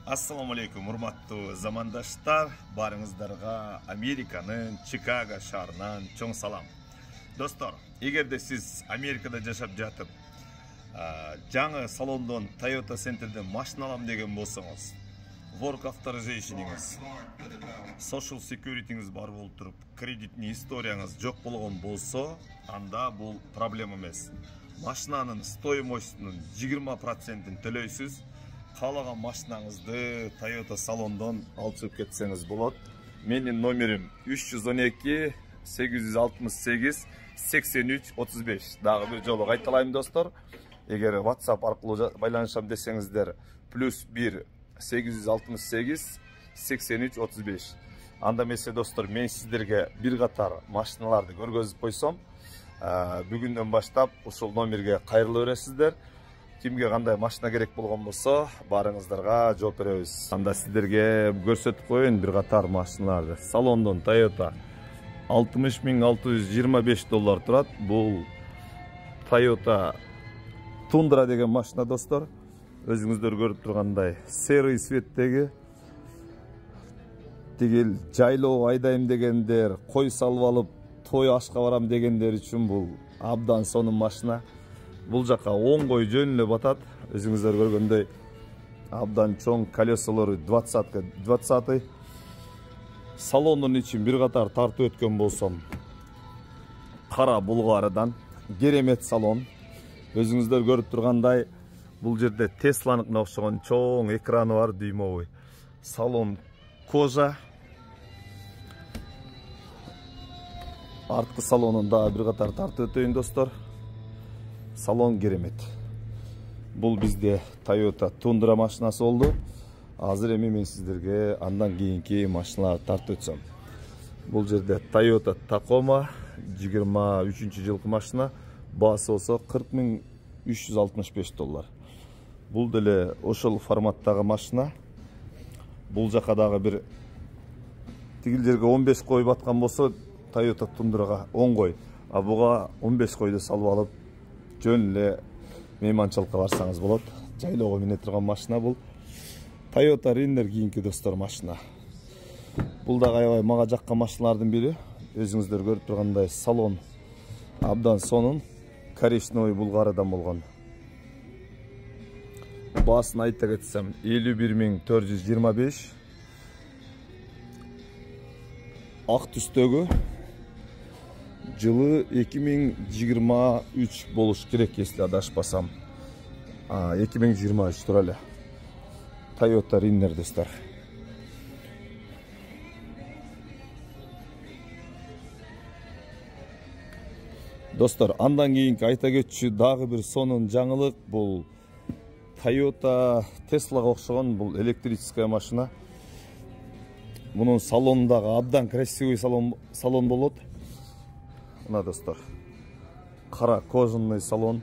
Ассаламу алейкум, урматтуу замандаштар. Барыңыздарга Американын Чикаго шаарынан чоң салам. Достор, эгерде сиз Америкада жашап жатып, жаңы салондон Toyota Center'ден машина алам деген болсоңуз, work authorization-иңиз, social security-иңиз бар болуп туруп, кредитный историяңыз жок болгон болсо, анда бул проблема эмес. Машинанын стоимостунун 20%-ин төлөйсүз. Каалаган машинаңызды Toyota салондон алып чыгып кетсеңиз болот. Менин номерим 312 868 83 35. Дагы бир жолу кайталайм достор. Эгер WhatsApp аркылуу байланышам десеңиздер, +1 868 83 35. Анда эмесе достор, мен сиздерге бир катар машиналарды көргөзүп койсом, бүгүндөн баштап ушул номерге кайрыла бересиздер. Кимге кандай машина керек болгон болсо, барыңыздарга жооп беребиз. Анда сиздерге көрсөтүп коеюн бир катар машиналарды. Салондон Toyota $60,625 турат. Бул Toyota Tundra деген машина достор. Өзүңүздөр көрүп тургандай, серый цветтеги. Тигил жайлоо айдайм дегендер, кой салып алып, той ашка барам дегендер үчүн бул абдан сонун машина. Бул жака оңгой жөн эле батат. Өзүңүздөр көргөндөй абдан чоң колесолору 20. Салондун ичин бир катар тартып өткөн болсом, кара булгарыдан керемет салон. Өзүңүздөр көрүп тургандай, бул жерде Тесланыкына окшогон чоң экраны бар, дүймөбүй. Салон кожа. Арткы салонун дагы бир катар тартып өтөйүн достор. Салон керемет. Бул бизде Toyota Tundra машинасы болду. Азыр эми мен сиздерге андан кийинки машиналарды тартып өтсөм. Бул жерде Toyota Tacoma 23-жылкы машина, баасы болсо $40,365. Бул деле ошол форматтагы машина. Бул жака дагы бир тигил жерге 15 кой баткан болсо, Toyota Tundraга 10 кой, а буга 15 койду салып алып жөн эле мейманчылыкка барсаңыз болот. Жайлоого мине турган машина бул. Toyota Renner кийинки достор машина. Бул да аябай мага жаккан машиналардын бири. Өзүңүздөр көрүп тургандай, салон абдан сонун, коричневый булгарыдан болгон. Баасын айта кетсем, $51,425. Ак түстөгү. Жылы 2023 болуш керек, если адашпасам. 2023 тура эле. Toyota Renner достор. Достор, андан кийинки айта кетчү дагы бир сонун жаңылык, бул Toyota Tesla'га окшогон бул электрическая машина. Мунун салонундагы абдан красивый салон болот. Мына достор, кара кожаный салон,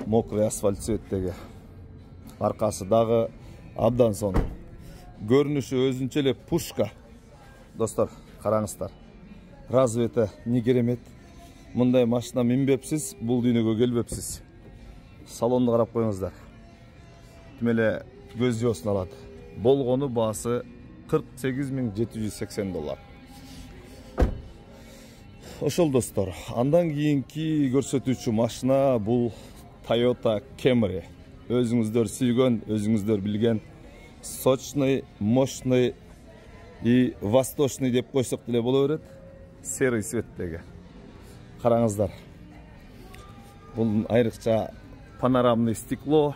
мокрый асфальт цветтеги. Аркасы дагы абдан сонун. Көрүнүшү өзүнчө эле пушка. Достор, караңыздар. Разве это не керемет? Мындай машина минбепсиз, бул дүйнөгө келбепсиз. Салонду карап коюңуздар. Тим эле көз жобосун алат. Болгону баасы $48,780. Ошол достор, андан кийинки көрсөтүүчү машина бул Toyota Camry. Өзүңүздөр сүйгөн, өзүңүздөр билген, сочный, мощный и восточный деп койсок деле боло берет. Серый цветтеги. Караңыздар. Бул айрыкча панорамный стекло.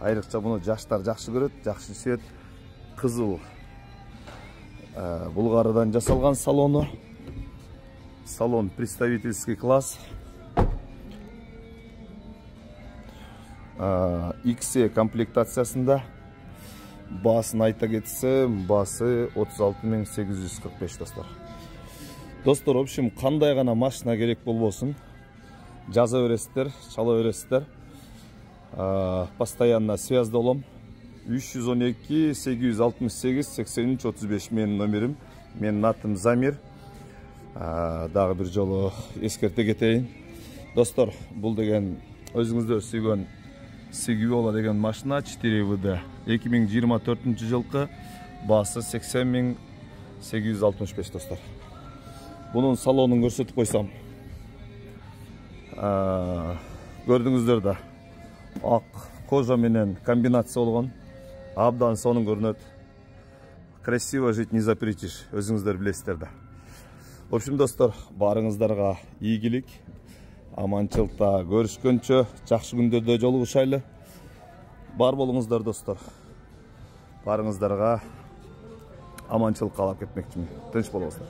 Айрыкча буну жаштар жакшы көрөт, жакшы сүйөт. Кызыл булгарыдан жасалган салону. Салон представительский класс. XC комплектациясында. Баасын айта кетсем, баасы $36,845 достор. Достор, в общем, кандай гана машина керек болбосун, жаза бересиздер, чала бересиздер. Постоянно связьда болом. 312 868 83 35 менин номерим. Менин атым Замир. Дагы бир жолу эскерте кетейин. Достор, бул деген өзүңүздөр сүйгөн Seguola деген машина 4WD 2024 жылқы, басы 80.865 достар. Бұның салонын көрсетіп қойсам. Көрдіңіздер да. Ақ кожа менен комбинация болған. Абдан соның көрінеді. Красиво жить не запретишь. Өзіңіздер білесіздер да. В общем, достар, барыңыздарға игілік. Аманчылықта көрішкенше, жақсы күндерде жолығышайлы. Бар болыңыздар, достар. Барыңыздарға аманчылық қалап кетмекшімін. Тыныш болыңыздар.